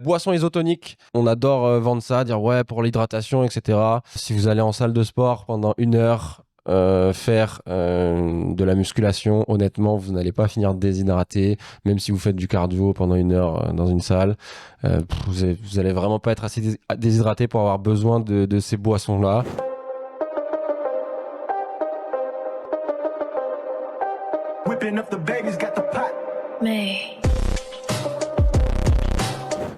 Boisson isotonique, on adore vendre ça, dire ouais pour l'hydratation, etc. Si vous allez en salle de sport pendant 1 heure, faire de la musculation, honnêtement, vous n'allez pas finir déshydraté, même si vous faites du cardio pendant 1 heure dans une salle. Vous allez vraiment pas être assez déshydraté pour avoir besoin de ces boissons-là. Mais...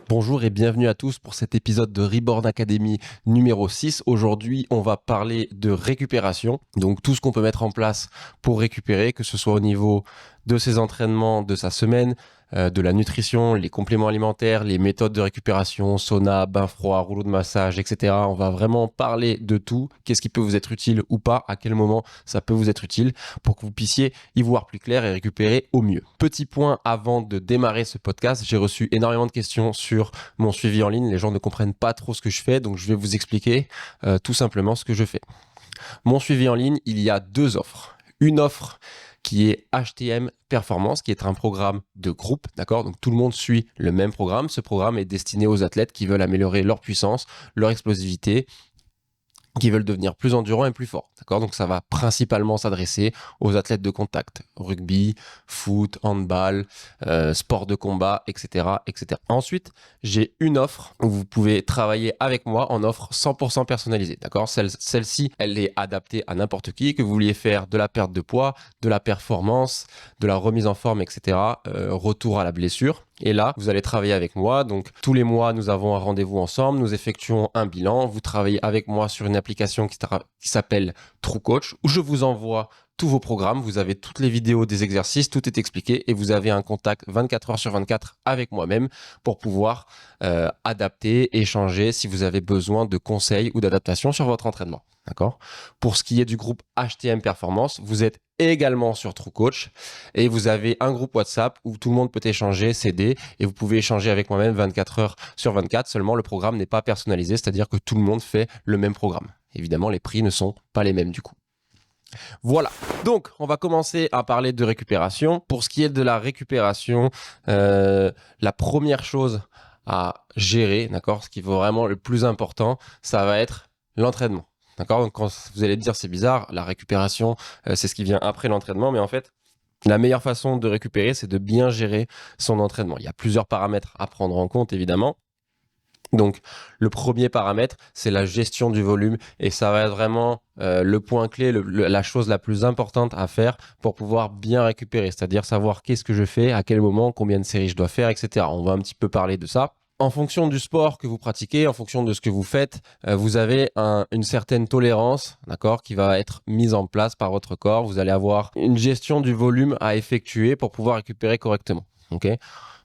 Bonjour et bienvenue à tous pour cet épisode de Reborn Academy numéro 6. Aujourd'hui, on va parler de récupération. Donc tout ce qu'on peut mettre en place pour récupérer, que ce soit au niveau de ses entraînements, de sa semaine, de la nutrition, les compléments alimentaires, les méthodes de récupération, sauna, bain froid, rouleau de massage, etc. On va vraiment parler de tout. Qu'est-ce qui peut vous être utile ou pas, à quel moment ça peut vous être utile pour que vous puissiez y voir plus clair et récupérer au mieux. Petit point avant de démarrer ce podcast, j'ai reçu énormément de questions sur mon suivi en ligne. Les gens ne comprennent pas trop ce que je fais, donc je vais vous expliquer tout simplement ce que je fais. Mon suivi en ligne, il y a 2 offres. Une offre qui est HTM Performance, qui est un programme de groupe, d'accord ? Donc tout le monde suit le même programme. Ce programme est destiné aux athlètes qui veulent améliorer leur puissance, leur explosivité, qui veulent devenir plus endurants et plus forts, d'accord ? Donc ça va principalement s'adresser aux athlètes de contact, rugby, foot, handball, sport de combat, etc., etc. Ensuite, j'ai une offre où vous pouvez travailler avec moi en offre 100% personnalisée, d'accord ? Celle-ci, elle est adaptée à n'importe qui, que vous vouliez faire de la perte de poids, de la performance, de la remise en forme, etc., retour à la blessure. Et là, vous allez travailler avec moi. Donc, tous les mois, nous avons un rendez-vous ensemble. Nous effectuons un bilan. Vous travaillez avec moi sur une application qui s'appelle TrueCoach, où je vous envoie tous vos programmes. Vous avez toutes les vidéos des exercices. Tout est expliqué. Et vous avez un contact 24 heures sur 24 avec moi-même pour pouvoir adapter, échanger si vous avez besoin de conseils ou d'adaptation sur votre entraînement. D'accord ? Pour ce qui est du groupe HTM Performance, vous êtes également sur TrueCoach et vous avez un groupe WhatsApp où tout le monde peut échanger, s'aider et vous pouvez échanger avec moi-même 24 heures sur 24. Seulement, le programme n'est pas personnalisé, c'est-à-dire que tout le monde fait le même programme. Évidemment, les prix ne sont pas les mêmes du coup. Voilà, donc on va commencer à parler de récupération. Pour ce qui est de la récupération, la première chose à gérer, d'accord, ce qui est vraiment le plus important, ça va être l'entraînement. D'accord, donc quand vous allez dire c'est bizarre, la récupération, c'est ce qui vient après l'entraînement, mais en fait, la meilleure façon de récupérer, c'est de bien gérer son entraînement. Il y a plusieurs paramètres à prendre en compte, évidemment. Donc, le premier paramètre, c'est la gestion du volume et ça va être vraiment le point clé, la chose la plus importante à faire pour pouvoir bien récupérer, c'est-à-dire savoir qu'est-ce que je fais, à quel moment, combien de séries je dois faire, etc. On va un petit peu parler de ça. En fonction du sport que vous pratiquez, en fonction de ce que vous faites, vous avez une certaine tolérance, d'accord, qui va être mise en place par votre corps. Vous allez avoir une gestion du volume à effectuer pour pouvoir récupérer correctement. Ok ?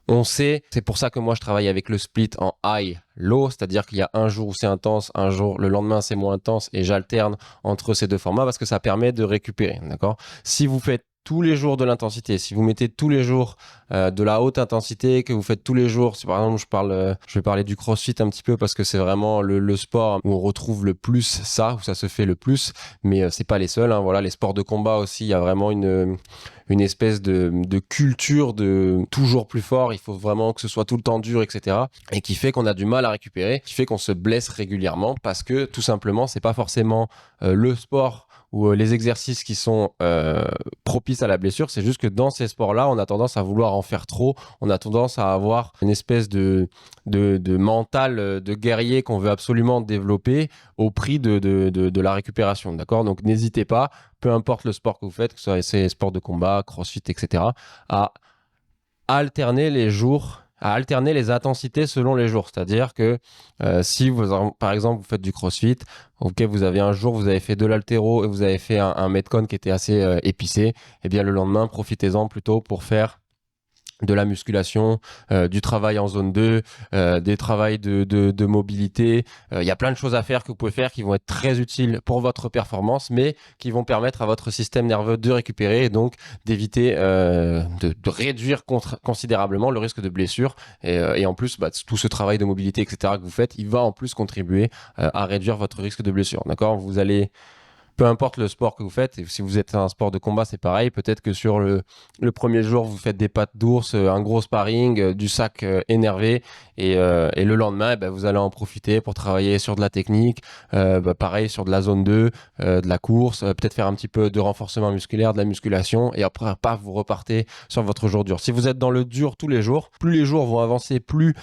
On sait, c'est pour ça que moi je travaille avec le split en high, low, c'est-à-dire qu'il y a un jour où c'est intense, un jour, le lendemain c'est moins intense et j'alterne entre ces 2 formats parce que ça permet de récupérer, d'accord ? Si vous faites tous les jours de l'intensité, si vous mettez tous les jours de la haute intensité, que vous faites tous les jours, si par exemple je vais parler du crossfit un petit peu parce que c'est vraiment le sport où on retrouve le plus ça, où ça se fait le plus, mais c'est pas les seuls, hein, voilà, les sports de combat aussi, il y a vraiment une espèce de culture de toujours plus fort, il faut vraiment que ce soit tout le temps dur, etc. Et qui fait qu'on a du mal à récupérer, qui fait qu'on se blesse régulièrement parce que tout simplement, c'est pas forcément le sport ou les exercices qui sont propices à la blessure, c'est juste que dans ces sports-là, on a tendance à vouloir en faire trop, on a tendance à avoir une espèce de mental de guerrier qu'on veut absolument développer au prix de la récupération, d'accord ? Donc n'hésitez pas, peu importe le sport que vous faites, que ce soit ces sports de combat, crossfit, etc., à alterner les jours, à alterner les intensités selon les jours. C'est-à-dire que si vous, par exemple, vous faites du crossfit, ok, vous avez un jour, vous avez fait de l'haltéro et vous avez fait un metcon qui était assez épicé, et bien le lendemain, profitez-en plutôt pour faire de la musculation, du travail en zone 2, des travails de mobilité. Il y a plein de choses à faire que vous pouvez faire qui vont être très utiles pour votre performance, mais qui vont permettre à votre système nerveux de récupérer et donc d'éviter, de réduire considérablement le risque de blessure. Et en plus, tout ce travail de mobilité, etc. que vous faites, il va en plus contribuer à réduire votre risque de blessure. D'accord ? Vous allez peu importe le sport que vous faites, et si vous êtes un sport de combat, c'est pareil. Peut-être que sur le premier jour, vous faites des pattes d'ours, un gros sparring, du sac énervé, et le lendemain, vous allez en profiter pour travailler sur de la technique, pareil sur de la zone 2, de la course, peut-être faire un petit peu de renforcement musculaire, de la musculation, et après, paf, vous repartez sur votre jour dur. Si vous êtes dans le dur tous les jours, plus les jours vont avancer, plus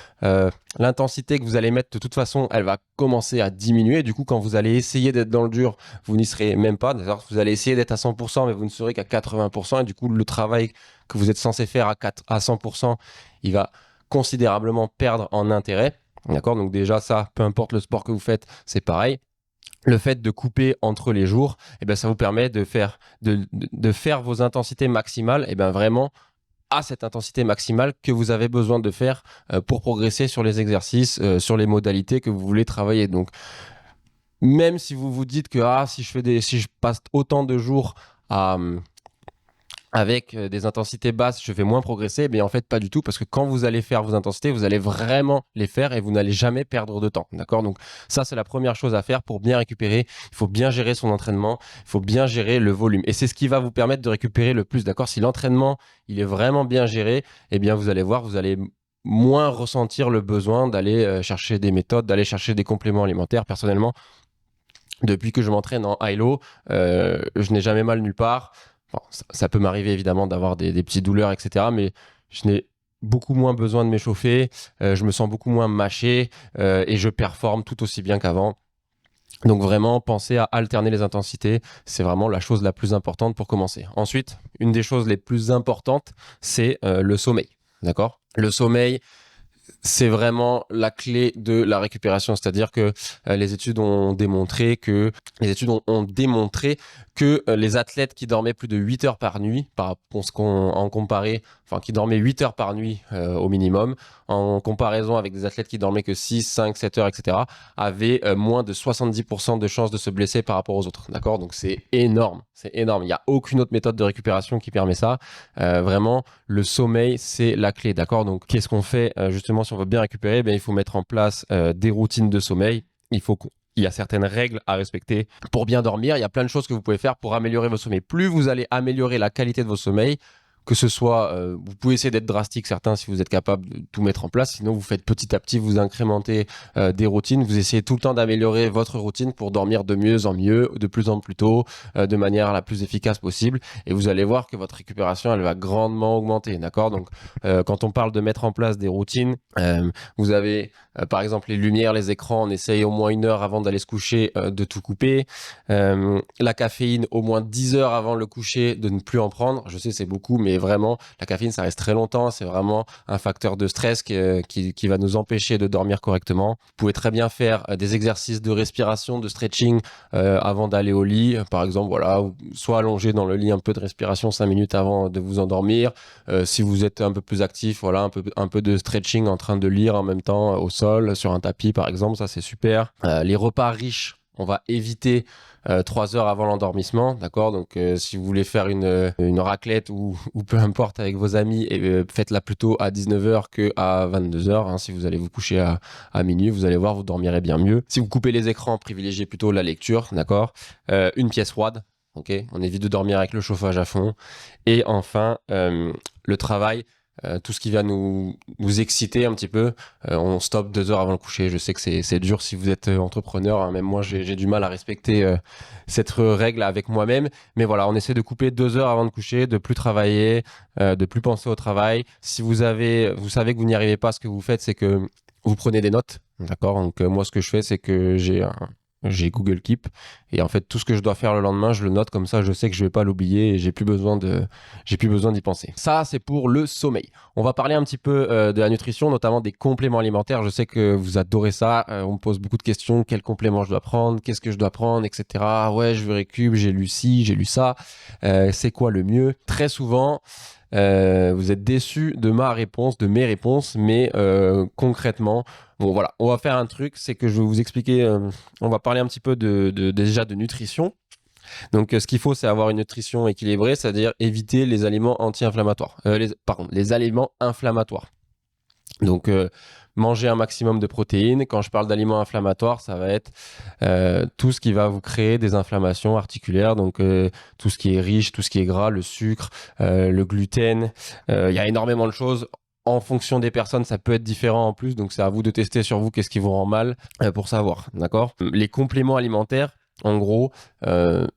l'intensité que vous allez mettre, de toute façon, elle va commencer à diminuer. Du coup, quand vous allez essayer d'être dans le dur, vous n'y serez même pas. D'ailleurs, vous allez essayer d'être à 100%, mais vous ne serez qu'à 80%. Et du coup, le travail que vous êtes censé faire à 100%, il va considérablement perdre en intérêt. D'accord? Donc déjà, ça, peu importe le sport que vous faites, c'est pareil. Le fait de couper entre les jours, ça vous permet de faire vos intensités maximales, vraiment à cette intensité maximale que vous avez besoin de faire pour progresser sur les exercices, sur les modalités que vous voulez travailler. Donc, même si vous vous dites que si je passe autant de jours avec des intensités basses, je vais moins progresser, mais en fait pas du tout, parce que quand vous allez faire vos intensités, vous allez vraiment les faire et vous n'allez jamais perdre de temps, d'accord? Donc ça, c'est la première chose à faire pour bien récupérer. Il faut bien gérer son entraînement, il faut bien gérer le volume, et c'est ce qui va vous permettre de récupérer le plus, d'accord? Si l'entraînement, il est vraiment bien géré, vous allez voir, vous allez moins ressentir le besoin d'aller chercher des méthodes, d'aller chercher des compléments alimentaires. Personnellement, depuis que je m'entraîne en high-low, je n'ai jamais mal nulle part. Bon, ça peut m'arriver évidemment d'avoir des petites douleurs, etc. Mais je n'ai beaucoup moins besoin de m'échauffer, je me sens beaucoup moins mâché et je performe tout aussi bien qu'avant. Donc vraiment, pensez à alterner les intensités. C'est vraiment la chose la plus importante pour commencer. Ensuite, une des choses les plus importantes, c'est le sommeil. D'accord ? Le sommeil, c'est vraiment la clé de la récupération. C'est-à-dire que les études ont démontré que les athlètes qui dormaient plus de 8 heures par nuit, qui dormaient 8 heures par nuit au minimum, en comparaison avec des athlètes qui dormaient que 6, 5, 7 heures, etc., avaient moins de 70% de chances de se blesser par rapport aux autres. D'accord ? Donc c'est énorme. C'est énorme. Il n'y a aucune autre méthode de récupération qui permet ça. Vraiment, le sommeil, c'est la clé. D'accord ? Donc qu'est-ce qu'on fait justement si on veut bien récupérer ? Il faut mettre en place des routines de sommeil. Il y a certaines règles à respecter pour bien dormir. Il y a plein de choses que vous pouvez faire pour améliorer votre sommeil. Plus vous allez améliorer la qualité de votre sommeil, que ce soit, vous pouvez essayer d'être drastique, certains, si vous êtes capable de tout mettre en place. Sinon, vous faites petit à petit, vous incrémentez des routines. Vous essayez tout le temps d'améliorer votre routine pour dormir de mieux en mieux, de plus en plus tôt, de manière la plus efficace possible. Et vous allez voir que votre récupération, elle va grandement augmenter. D'accord ? Donc, quand on parle de mettre en place des routines, vous avez par exemple les lumières, les écrans, on essaye au moins 1 heure avant d'aller se coucher de tout couper. La caféine, au moins 10 heures avant le coucher, de ne plus en prendre. Je sais, c'est beaucoup, mais vraiment, la caféine, ça reste très longtemps. C'est vraiment un facteur de stress qui va nous empêcher de dormir correctement. Vous pouvez très bien faire des exercices de respiration, de stretching avant d'aller au lit. Par exemple, voilà, soit allongé dans le lit, un peu de respiration 5 minutes avant de vous endormir. Si vous êtes un peu plus actif, voilà, un peu de stretching en train de lire en même temps au sol, sur un tapis par exemple, ça c'est super. Les repas riches, on va éviter 3 heures avant l'endormissement, d'accord ? Donc si vous voulez faire une raclette ou peu importe avec vos amis, faites-la plutôt à 19h qu'à 22h. Hein. Si vous allez vous coucher à minuit, vous allez voir, vous dormirez bien mieux. Si vous coupez les écrans, privilégiez plutôt la lecture, d'accord ? Une pièce froide, ok ? On évite de dormir avec le chauffage à fond. Et enfin, le travail. Tout ce qui va nous exciter un petit peu, on stoppe 2 heures avant le coucher. Je sais que c'est dur si vous êtes entrepreneur, hein. Même moi j'ai du mal à respecter cette règle avec moi-même, mais voilà, on essaie de couper 2 heures avant de coucher, de plus travailler, de plus penser au travail. Si vous savez que vous n'y arrivez pas, ce que vous faites, c'est que vous prenez des notes, d'accord ? Donc moi ce que je fais, c'est que j'ai Google Keep, et en fait tout ce que je dois faire le lendemain, je le note, comme ça je sais que je vais pas l'oublier et j'ai plus besoin d'y penser. Ça, c'est pour le sommeil. On va parler un petit peu de la nutrition, notamment des compléments alimentaires. Je sais que vous adorez ça, on me pose beaucoup de questions: quels compléments je dois prendre, qu'est-ce que je dois prendre, etc. Ouais, je veux récup, j'ai lu ci, j'ai lu ça, c'est quoi le mieux? Très souvent vous êtes déçus de mes réponses, mais concrètement, bon voilà, on va faire un truc, c'est que je vais vous expliquer, on va parler un petit peu déjà de nutrition. Donc ce qu'il faut, c'est avoir une nutrition équilibrée, c'est-à-dire éviter les aliments anti-inflammatoires, les aliments inflammatoires. Donc manger un maximum de protéines. Quand je parle d'aliments inflammatoires, ça va être tout ce qui va vous créer des inflammations articulaires, donc tout ce qui est riche, tout ce qui est gras, le sucre, le gluten. Il y a énormément de choses. En fonction des personnes, ça peut être différent en plus, donc c'est à vous de tester sur vous qu'est-ce qui vous rend mal pour savoir, d'accord? Les compléments alimentaires, en gros,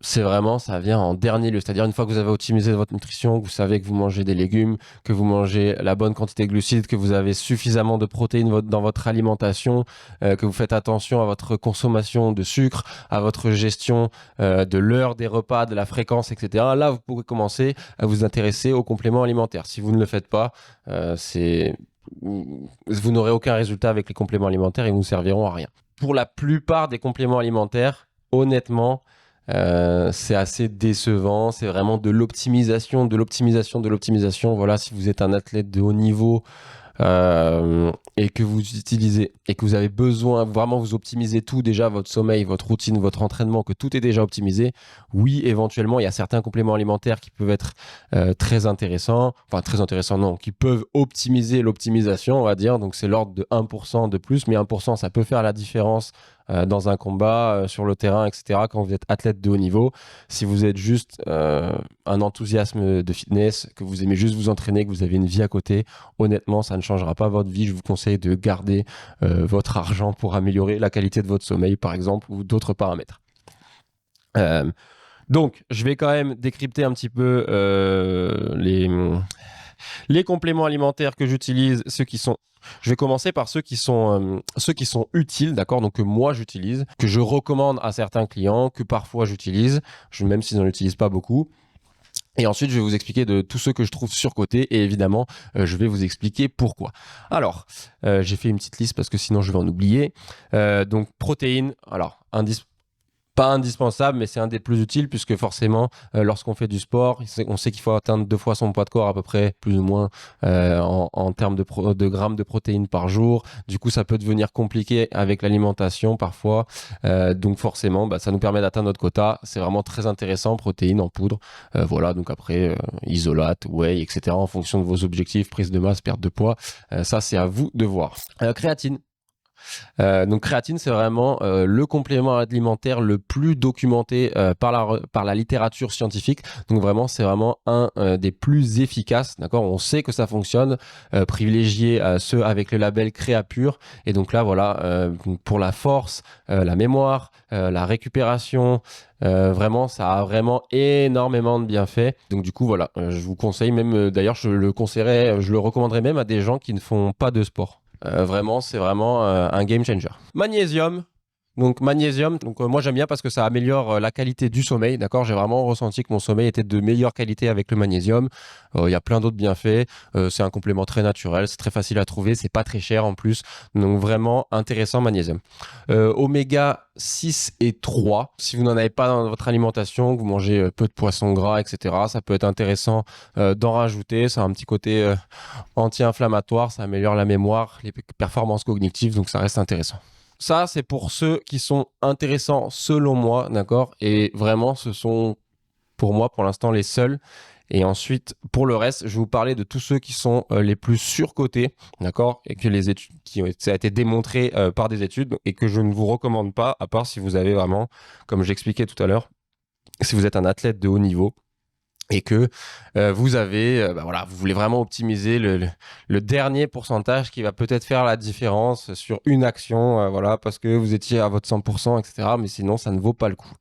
c'est vraiment, ça vient en dernier lieu. C'est-à-dire, une fois que vous avez optimisé votre nutrition, que vous savez que vous mangez des légumes, que vous mangez la bonne quantité de glucides, que vous avez suffisamment de protéines dans votre alimentation, que vous faites attention à votre consommation de sucre, à votre gestion de l'heure des repas, de la fréquence, etc. Là, vous pourrez commencer à vous intéresser aux compléments alimentaires. Si vous ne le faites pas, vous n'aurez aucun résultat avec les compléments alimentaires et ils ne vous serviront à rien. Pour la plupart des compléments alimentaires, honnêtement, c'est assez décevant. C'est vraiment de l'optimisation, de l'optimisation, de l'optimisation. Voilà, si vous êtes un athlète de haut niveau et que vous utilisez et que vous avez besoin vraiment vous optimiser tout déjà, votre sommeil, votre routine, votre entraînement, que tout est déjà optimisé, oui, éventuellement, il y a certains compléments alimentaires qui peuvent être très intéressants, enfin très intéressants non, qui peuvent optimiser l'optimisation, on va dire, donc c'est l'ordre de 1% de plus, mais 1% ça peut faire la différence dans un combat, sur le terrain, etc. Quand vous êtes athlète de haut niveau, si vous êtes juste un enthousiasme de fitness, que vous aimez juste vous entraîner, que vous avez une vie à côté, honnêtement, ça ne changera pas votre vie. Je vous conseille de garder votre argent pour améliorer la qualité de votre sommeil, par exemple, ou d'autres paramètres. Donc, je vais quand même décrypter un petit peu les compléments alimentaires que j'utilise, je vais commencer par ceux qui sont utiles, d'accord, donc que moi j'utilise, que je recommande à certains clients, que parfois j'utilise, même s'ils n'en utilisent pas beaucoup. Et ensuite, je vais vous expliquer de tous ceux que je trouve surcotés et évidemment, je vais vous expliquer pourquoi. Alors, j'ai fait une petite liste parce que sinon je vais en oublier. Donc, protéines, alors, pas indispensable, mais c'est un des plus utiles puisque forcément, lorsqu'on fait du sport, on sait qu'il faut atteindre 2 fois son poids de corps à peu près, plus ou moins, en termes de grammes de protéines par jour. Du coup, ça peut devenir compliqué avec l'alimentation parfois. Donc forcément, ça nous permet d'atteindre notre quota. C'est vraiment très intéressant, protéines en poudre. Voilà, donc après, isolate, whey, etc. En fonction de vos objectifs, prise de masse, perte de poids. Ça, c'est à vous de voir. Créatine. Donc créatine, c'est vraiment le complément alimentaire le plus documenté par la littérature scientifique. Donc vraiment, c'est vraiment un des plus efficaces. D'accord, on sait que ça fonctionne. Privilégier ceux avec le label Créapure. Et donc là, voilà, pour la force, la mémoire, la récupération. Vraiment, ça a vraiment énormément de bienfaits. Donc du coup, voilà, je vous conseille même. D'ailleurs, je le recommanderais même à des gens qui ne font pas de sport. Vraiment, c'est vraiment un game changer. Magnésium. Donc magnésium, moi j'aime bien parce que ça améliore la qualité du sommeil, d'accord? J'ai vraiment ressenti que mon sommeil était de meilleure qualité avec le magnésium. Il y a plein d'autres bienfaits. C'est un complément très naturel, c'est très facile à trouver, c'est pas très cher en plus. Donc vraiment intéressant magnésium. Oméga 6 et 3, si vous n'en avez pas dans votre alimentation, que vous mangez peu de poissons gras, etc., ça peut être intéressant d'en rajouter. Ça a un petit côté anti-inflammatoire, ça améliore la mémoire, les performances cognitives, donc ça reste intéressant. Ça, c'est pour ceux qui sont intéressants selon moi, d'accord? Et vraiment, ce sont pour moi, pour l'instant, les seuls. Et ensuite, pour le reste, je vais vous parler de tous ceux qui sont les plus surcotés, d'accord? Et que ça a été démontré par des études et que je ne vous recommande pas, à part si vous avez vraiment, comme j'expliquais tout à l'heure, si vous êtes un athlète de haut niveau et que vous avez, vous voulez vraiment optimiser le dernier pourcentage qui va peut-être faire la différence sur une action, parce que vous étiez à votre 100%, etc. Mais sinon, ça ne vaut pas le coup.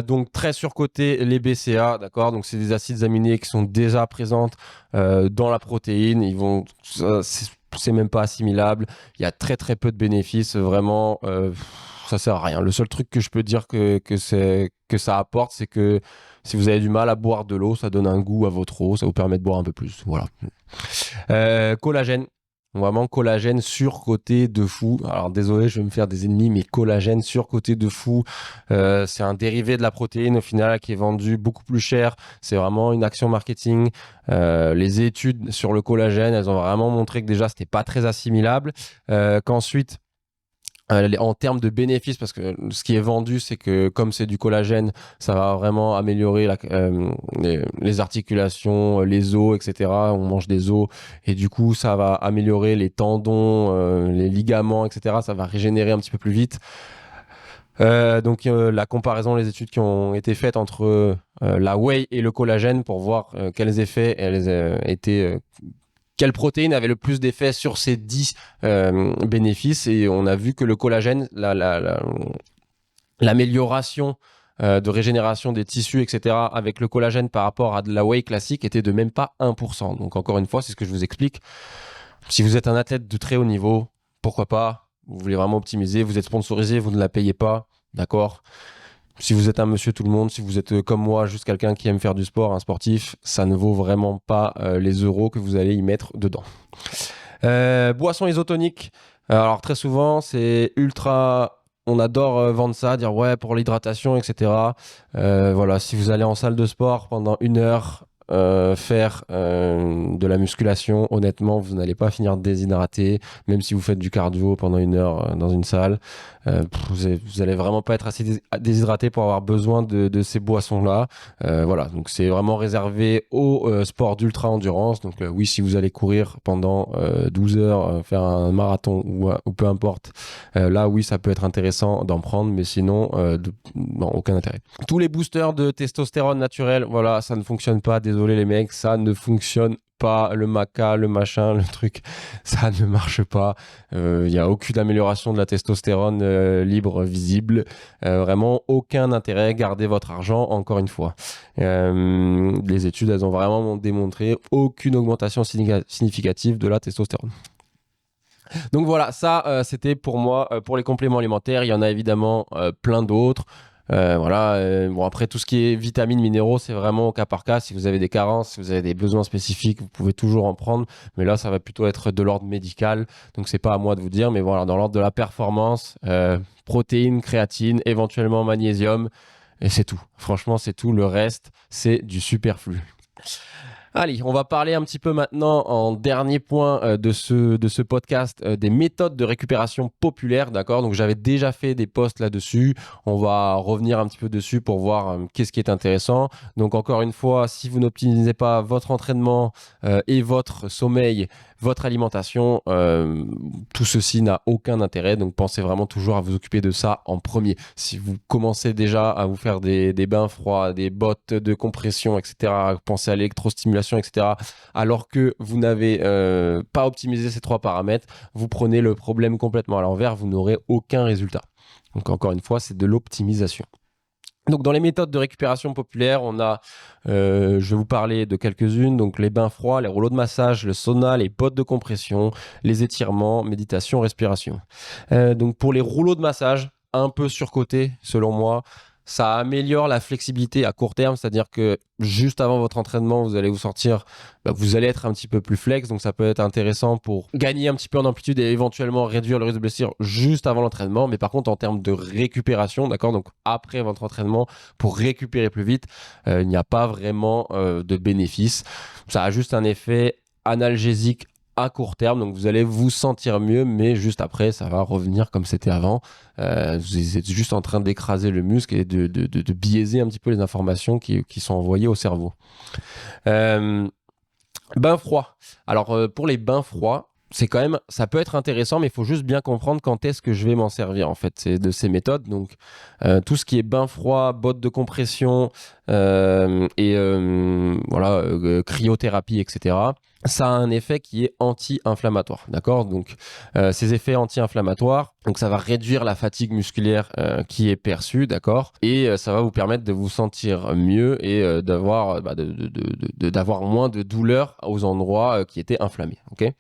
Donc très surcoté les BCA, d'accord. Donc c'est des acides aminés qui sont déjà présentes dans la protéine. C'est même pas assimilable. Il y a très très peu de bénéfices. Vraiment, ça sert à rien. Le seul truc que je peux dire que ça apporte, c'est que si vous avez du mal à boire de l'eau, ça donne un goût à votre eau, ça vous permet de boire un peu plus. Voilà. Collagène. Vraiment collagène surcoté de fou. Alors désolé, je vais me faire des ennemis, mais collagène surcoté de fou. C'est un dérivé de la protéine au final qui est vendu beaucoup plus cher. C'est vraiment une action marketing. Les études sur le collagène, elles ont vraiment montré que déjà c'était pas très assimilable. Qu'ensuite En termes de bénéfices, parce que ce qui est vendu, c'est que comme c'est du collagène, ça va vraiment améliorer les articulations, les os, etc. On mange des os et du coup, ça va améliorer les tendons, les ligaments, etc. Ça va régénérer un petit peu plus vite. Donc la comparaison, les études qui ont été faites entre la whey et le collagène pour voir quels effets elles étaient quelle protéine avait le plus d'effet sur ces 10 bénéfices, et on a vu que le collagène, l'amélioration de régénération des tissus, etc., avec le collagène par rapport à de la whey classique était de même pas 1%. Donc encore une fois, c'est ce que je vous explique. Si vous êtes un athlète de très haut niveau, pourquoi pas? Vous voulez vraiment optimiser, vous êtes sponsorisé, vous ne la payez pas, d'accord? Si vous êtes un monsieur tout le monde, si vous êtes comme moi, juste quelqu'un qui aime faire du sport, un sportif, ça ne vaut vraiment pas les euros que vous allez y mettre dedans. Boisson isotonique. Alors très souvent, c'est ultra... On adore vendre ça, dire ouais pour l'hydratation, etc. Voilà, si vous allez en salle de sport pendant 1 heure, faire de la musculation, honnêtement, vous n'allez pas finir déshydraté, même si vous faites du cardio pendant 1 heure dans une salle. Vous allez vraiment pas être assez déshydraté pour avoir besoin de ces boissons-là. Voilà, donc c'est vraiment réservé au sport d'ultra-endurance. Donc oui, si vous allez courir pendant 12 heures, faire un marathon ou peu importe, là oui, ça peut être intéressant d'en prendre, mais sinon, non, aucun intérêt. Tous les boosters de testostérone naturel, voilà, ça ne fonctionne pas, désolé les mecs, ça ne fonctionne pas, le maca, le machin, le truc, ça ne marche pas. Il n'y a aucune amélioration de la testostérone libre visible. Vraiment aucun intérêt. Gardez votre argent, encore une fois. Les études, elles ont vraiment démontré aucune augmentation significative de la testostérone. Donc voilà, ça c'était pour moi, pour les compléments alimentaires. Il y en a évidemment plein d'autres. Voilà, bon après tout ce qui est vitamines, minéraux, c'est vraiment au cas par cas. Si vous avez des carences, si vous avez des besoins spécifiques, vous pouvez toujours en prendre. Mais là, ça va plutôt être de l'ordre médical. Donc c'est pas à moi de vous dire, mais voilà, dans l'ordre de la performance, protéines, créatine, éventuellement magnésium, et c'est tout. Franchement, c'est tout. Le reste, c'est du superflu. Allez, on va parler un petit peu maintenant en dernier point de ce podcast des méthodes de récupération populaire, d'accord? Donc j'avais déjà fait des posts là-dessus, on va revenir un petit peu dessus pour voir qu'est-ce qui est intéressant. Donc encore une fois, si vous n'optimisez pas votre entraînement et votre sommeil, votre alimentation, tout ceci n'a aucun intérêt, donc pensez vraiment toujours à vous occuper de ça en premier. Si vous commencez déjà à vous faire des bains froids, des bottes de compression, etc., pensez à l'électrostimulation, etc., alors que vous n'avez pas optimisé ces 3 paramètres, vous prenez le problème complètement à l'envers, vous n'aurez aucun résultat. Donc encore une fois, c'est de l'optimisation. Donc dans les méthodes de récupération populaires, on a, je vais vous parler de quelques-unes, donc les bains froids, les rouleaux de massage, le sauna, les bottes de compression, les étirements, méditation, respiration. Donc pour les rouleaux de massage, un peu surcoté selon moi, ça améliore la flexibilité à court terme, c'est-à-dire que juste avant votre entraînement, vous allez vous sortir, vous allez être un petit peu plus flex, donc ça peut être intéressant pour gagner un petit peu en amplitude et éventuellement réduire le risque de blessure juste avant l'entraînement. Mais par contre, en termes de récupération, d'accord, donc après votre entraînement, pour récupérer plus vite, il n'y a pas vraiment de bénéfice. Ça a juste un effet analgésique à court terme, donc vous allez vous sentir mieux, mais juste après ça va revenir comme c'était avant. Vous êtes juste en train d'écraser le muscle et de biaiser un petit peu les informations qui sont envoyées au cerveau. Bain froid. Alors pour les bains froids, c'est quand même, ça peut être intéressant, mais il faut juste bien comprendre quand est-ce que je vais m'en servir en fait, c'est de ces méthodes. Donc tout ce qui est bain froid, bottes de compression et voilà, cryothérapie, etc. Ça a un effet qui est anti-inflammatoire, d'accord? Donc ces effets anti-inflammatoires, donc ça va réduire la fatigue musculaire qui est perçue, d'accord? Et ça va vous permettre de vous sentir mieux et d'avoir d'avoir moins de douleur aux endroits qui étaient inflammés, ok?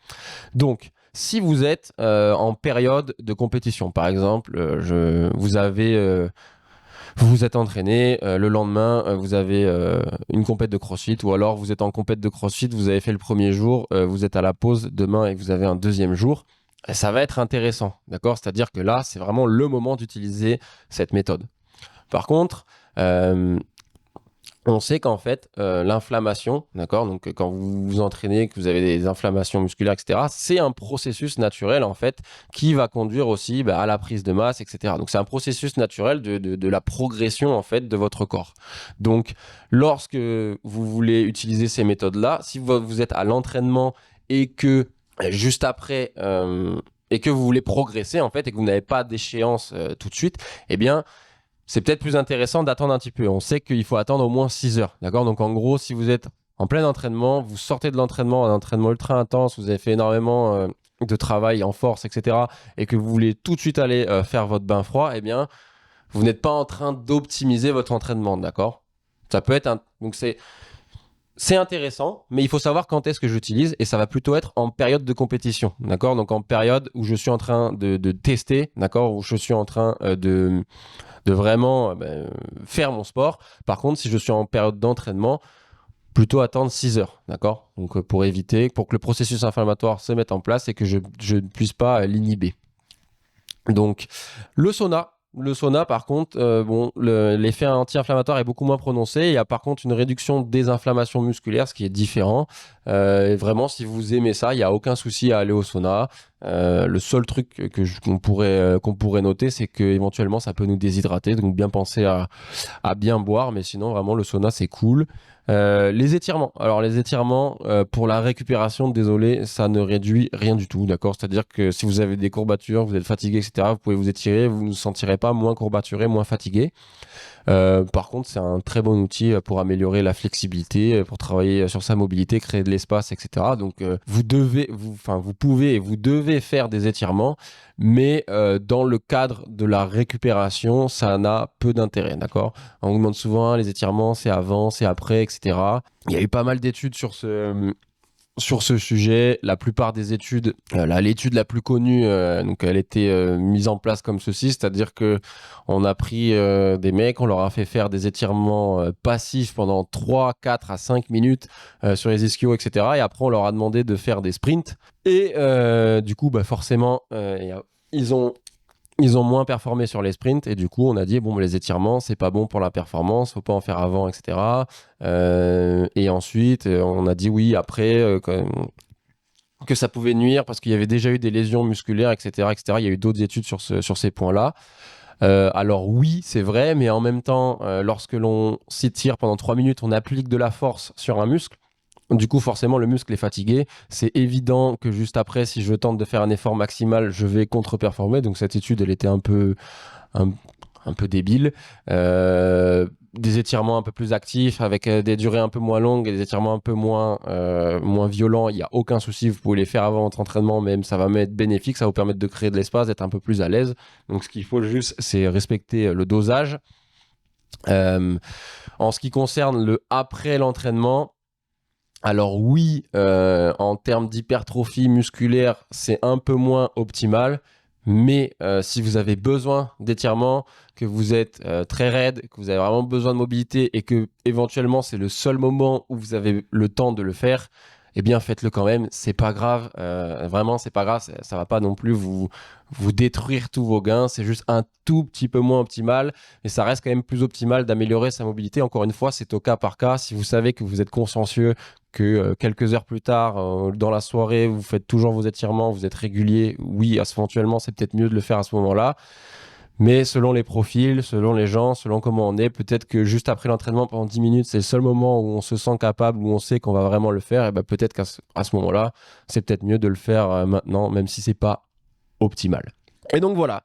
Donc, si vous êtes en période de compétition, par exemple, vous vous êtes entraîné, le lendemain, vous avez une compète de crossfit, ou alors vous êtes en compète de crossfit, vous avez fait le premier jour, vous êtes à la pause demain et vous avez un deuxième jour, ça va être intéressant, d'accord? C'est-à-dire que là, c'est vraiment le moment d'utiliser cette méthode. Par contre, On sait qu'en fait, l'inflammation, d'accord, donc quand vous vous entraînez, que vous avez des inflammations musculaires, etc., c'est un processus naturel, en fait, qui va conduire aussi à la prise de masse, etc. Donc, c'est un processus naturel de la progression, en fait, de votre corps. Donc, lorsque vous voulez utiliser ces méthodes-là, si vous êtes à l'entraînement et que juste après, et que vous voulez progresser, en fait, et que vous n'avez pas d'échéance tout de suite, eh bien, c'est peut-être plus intéressant d'attendre un petit peu. On sait qu'il faut attendre au moins 6 heures. D'accord? Donc, en gros, si vous êtes en plein entraînement, vous sortez de l'entraînement, un entraînement ultra intense, vous avez fait énormément de travail en force, etc., et que vous voulez tout de suite aller faire votre bain froid, eh bien, vous n'êtes pas en train d'optimiser votre entraînement. D'accord? Ça peut être Donc, c'est intéressant, mais il faut savoir quand est-ce que j'utilise et ça va plutôt être en période de compétition, d'accord? Donc en période où je suis en train de tester, d'accord? Où je suis en train de vraiment faire mon sport. Par contre, si je suis en période d'entraînement, plutôt attendre 6 heures, d'accord? Donc pour que le processus inflammatoire se mette en place et que je ne puisse pas l'inhiber. Donc le sauna. Le sauna, par contre, l'effet anti-inflammatoire est beaucoup moins prononcé. Il y a par contre une réduction des inflammations musculaires, ce qui est différent. Et vraiment, si vous aimez ça, il n'y a aucun souci à aller au sauna. Le seul truc qu'on pourrait noter, c'est que éventuellement ça peut nous déshydrater. Donc bien penser à bien boire. Mais sinon, vraiment, le sauna, c'est cool. Les étirements. Alors les étirements pour la récupération, désolé, ça ne réduit rien du tout, d'accord? C'est-à-dire que si vous avez des courbatures, vous êtes fatigué, etc., vous pouvez vous étirer, vous ne vous sentirez pas moins courbaturé, moins fatigué. Par contre, c'est un très bon outil pour améliorer la flexibilité, pour travailler sur sa mobilité, créer de l'espace, etc. Donc, vous pouvez et vous devez faire des étirements, mais dans le cadre de la récupération, ça n'a peu d'intérêt, d'accord? On vous demande souvent les étirements, c'est avant, c'est après, etc. Il y a eu pas mal d'études sur ce sujet. La plupart des études, l'étude la plus connue, donc elle était mise en place comme ceci, c'est-à-dire que on a pris des mecs, on leur a fait faire des étirements passifs pendant 3, 4 à 5 minutes sur les ischios, etc. Et après, on leur a demandé de faire des sprints. Et du coup, forcément, ils ont moins performé sur les sprints et du coup on a dit les étirements c'est pas bon pour la performance, faut pas en faire avant, etc. Et ensuite on a dit oui après que ça pouvait nuire parce qu'il y avait déjà eu des lésions musculaires, etc., etc. Il y a eu d'autres études sur ces points-là. Alors oui, c'est vrai, mais en même temps, lorsque l'on s'étire pendant 3 minutes, on applique de la force sur un muscle. Du coup, forcément, le muscle est fatigué. C'est évident que juste après, si je tente de faire un effort maximal, je vais contre-performer. Donc cette étude, elle était un, un peu débile. Des étirements un peu plus actifs, avec des durées un peu moins longues et des étirements un peu moins violents, il n'y a aucun souci. Vous pouvez les faire avant votre entraînement, même ça va être bénéfique. Ça va vous permettre de créer de l'espace, d'être un peu plus à l'aise. Donc ce qu'il faut juste, c'est respecter le dosage. En ce qui concerne le après l'entraînement, alors oui, en termes d'hypertrophie musculaire, c'est un peu moins optimal. Mais si vous avez besoin d'étirement, que vous êtes très raide, que vous avez vraiment besoin de mobilité et que éventuellement c'est le seul moment où vous avez le temps de le faire, eh bien faites-le quand même. C'est pas grave, vraiment c'est pas grave. Ça va pas non plus vous détruire tous vos gains. C'est juste un tout petit peu moins optimal, mais ça reste quand même plus optimal d'améliorer sa mobilité. Encore une fois, c'est au cas par cas. Si vous savez que vous êtes consciencieux, que quelques heures plus tard, dans la soirée, vous faites toujours vos étirements, vous êtes régulier, oui, éventuellement, c'est peut-être mieux de le faire à ce moment-là. Mais selon les profils, selon les gens, selon comment on est, peut-être que juste après l'entraînement, pendant 10 minutes, c'est le seul moment où on se sent capable, où on sait qu'on va vraiment le faire. Et peut-être qu'à ce moment-là, c'est peut-être mieux de le faire maintenant, même si c'est pas optimal. Et donc voilà,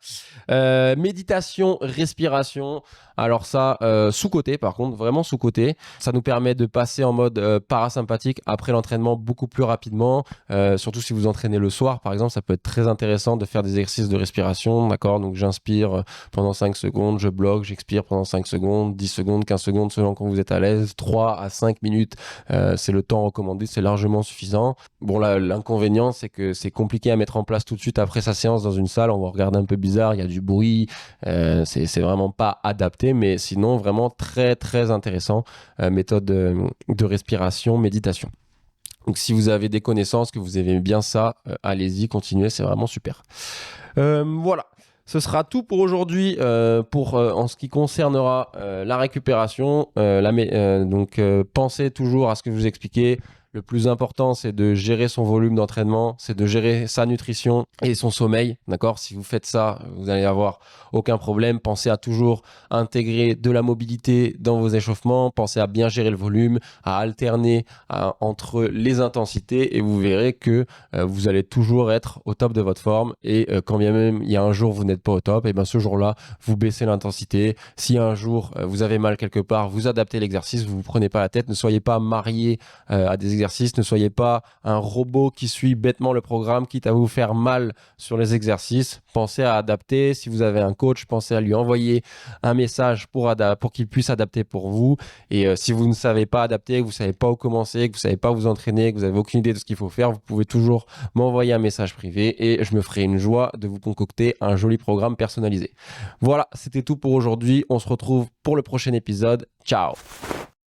méditation, respiration, alors ça, sous-côté par contre, vraiment sous-côté, ça nous permet de passer en mode parasympathique après l'entraînement beaucoup plus rapidement, surtout si vous entraînez le soir par exemple, ça peut être très intéressant de faire des exercices de respiration, d'accord? Donc j'inspire pendant 5 secondes, je bloque, j'expire pendant 5 secondes, 10 secondes, 15 secondes selon quand vous êtes à l'aise, 3 à 5 minutes, c'est le temps recommandé, c'est largement suffisant. Bon là, l'inconvénient c'est que c'est compliqué à mettre en place tout de suite après sa séance dans une salle, on va regarder un peu bizarre, il y a du bruit, c'est vraiment pas adapté, mais sinon vraiment très très intéressant, méthode de respiration, méditation. Donc si vous avez des connaissances, que vous aimez bien ça, allez-y, continuez, c'est vraiment super. Voilà. Ce sera tout pour aujourd'hui en ce qui concernera la récupération. Donc, pensez toujours à ce que je vous expliquais. Le plus important, c'est de gérer son volume d'entraînement, c'est de gérer sa nutrition et son sommeil. D'accord? Si vous faites ça, vous n'allez avoir aucun problème. Pensez à toujours intégrer de la mobilité dans vos échauffements. Pensez à bien gérer le volume, à alterner entre les intensités et vous verrez que vous allez toujours être au top de votre forme. Et quand bien même il y a un jour où vous n'êtes pas au top, et bien ce jour-là, vous baissez l'intensité. Si un jour vous avez mal quelque part, vous adaptez l'exercice, vous ne vous prenez pas la tête. Ne soyez pas marié à des exercices. Ne soyez pas un robot qui suit bêtement le programme, quitte à vous faire mal sur les exercices. Pensez à adapter. Si vous avez un coach, pensez à lui envoyer un message pour qu'il puisse adapter pour vous. Et si vous ne savez pas adapter, que vous ne savez pas où commencer, que vous ne savez pas vous entraîner, que vous n'avez aucune idée de ce qu'il faut faire, vous pouvez toujours m'envoyer un message privé et je me ferai une joie de vous concocter un joli programme personnalisé. Voilà, c'était tout pour aujourd'hui. On se retrouve pour le prochain épisode. Ciao!